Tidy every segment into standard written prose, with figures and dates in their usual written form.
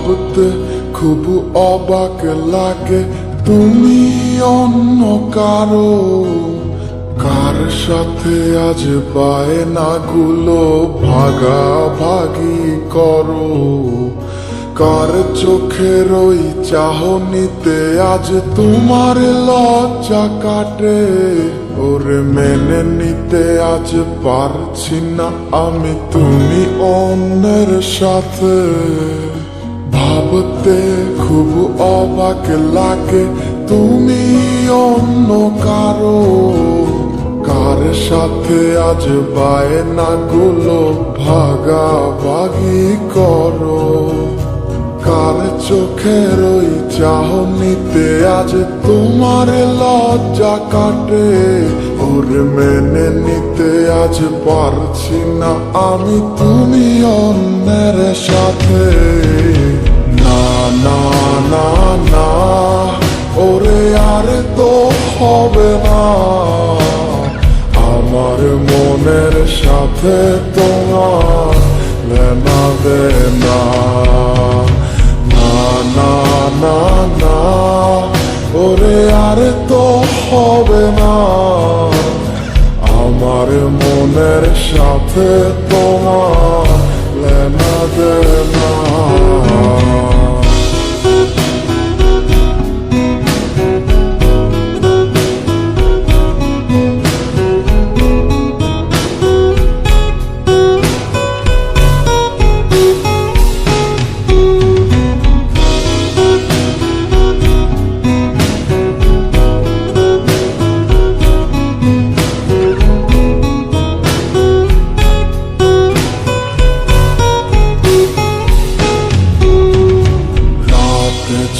ভাবতে খুব অবাক লাগে তুমি অন্য কারো, কার সাথে আজ বায়নাগুলো ভাগাভাগি করো, কার চোখের ওই চাহনিতে আজ তোমার লজ্জা কাটে। ওরে মেনে নিতে আজ পারছি না আমি তুমি অন্যের সাথে, ভাবতে খুব অবাক লাগে তুমি অন্য কারো, কার সাথে আজ বায়নাগুলো ভাগাভাগি করো, কার চোখের ওই চাহনিতে আজ তোমার লজ্জা কাটে। ওরে মেনে নিতে আজ পারছি না আমি তুমি অন্যের সাথে। না না না না ওরে আর তো হবে না, আমার মনের সাথে তোমার লেনা দেনা। না না না না ওরে আর তো হবে না, আমার মনের সাথে তোমার লেনা দেনা।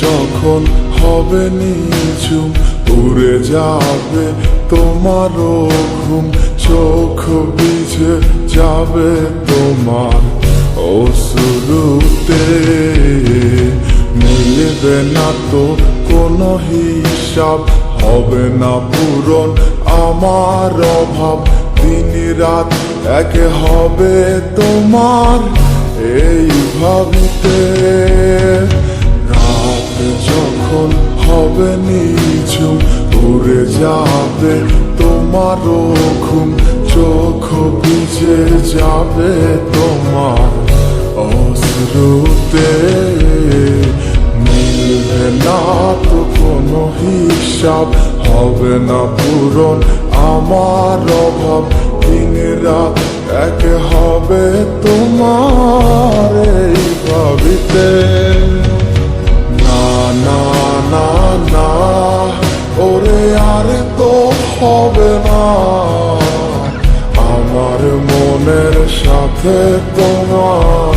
যখন হবে নিঝুম উড়ে যাবে তোমারও ঘুম, চোখ ভিজে যাবে তোমার অশ্রুতে, মিলবে না তো কোনো হিসাব, হবে না পূরণ আমার অভাব, দিন রাত এক হবে তোমার এই ভাবিতে। যখন হবে নিঝুম উড়ে যাবে তোমারও ঘুম, চোখ ভিজে যাবে তোমার অশ্রুতে, মিলবে না তো কোনো হিসাব, হবে না পূরণ আমার অভাব, দিন রাত এক হবে তোমার এই ভাবিতে। না না না ওরে আর তো হবে না, আমার মনের সাথে তোমার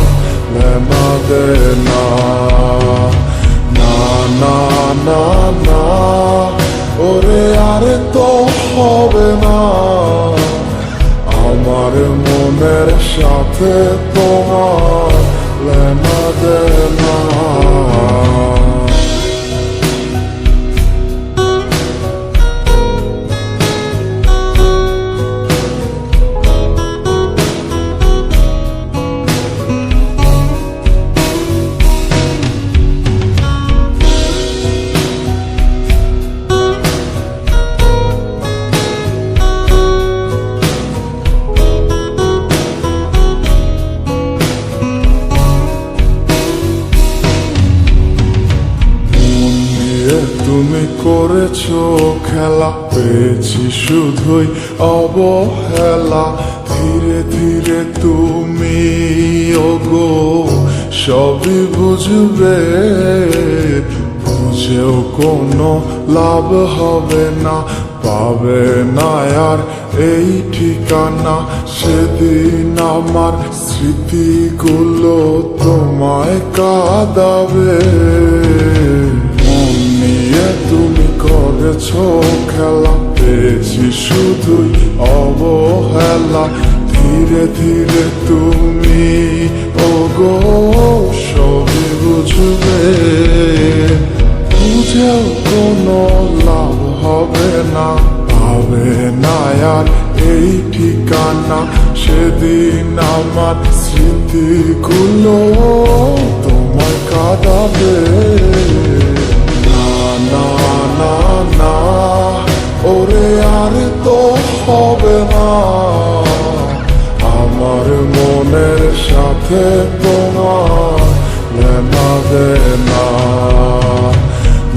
লেনা দেনা। না না না না ওরে আর তো হবে না, আমার মনের সাথে তোমার লেনা দেনা। তুমি করেছো খেলা, পেয়েছি শুধুই অবহেলা, ধীরে ধীরে তুমি ওগো সবই বুঝবে, বুঝেও কোনো লাভ হবে না, পাবে না আর এই ঠিকানা। সেদিন আমার স্মৃতিগুলো তোমায় কাঁদাবে, তুমি করেছো খেলা, পেয়েছি শুধুই অবহেলা, ধীরে ধীরে তুমি ওগো সবই বুঝবে, বুঝেও কোনো লাভ হবে না, পাবে না আর এই ঠিকানা। সেদিন আমার স্মৃতিগুলো তোমায় কাঁদা যাবে না না না না ওরে আর তো হবে না আমার মনের সাথে তোমার লেনা দেনা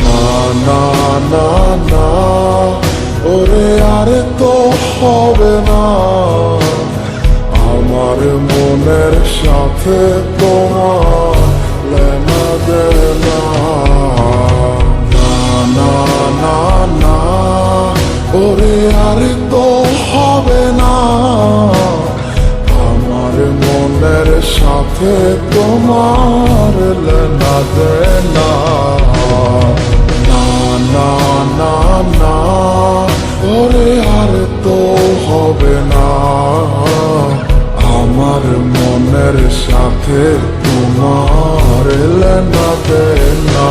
না না না না ওরে আর তো হবে না আমার মনের সাথে তোমার লেনা দেনা না না না না ওরে আর তো হবে না আমার মনের সাথে তোমার লেনা দেনা না না না না ওরে আর তো হবে না আমার মনের সাথে তোমার লেনা দেনা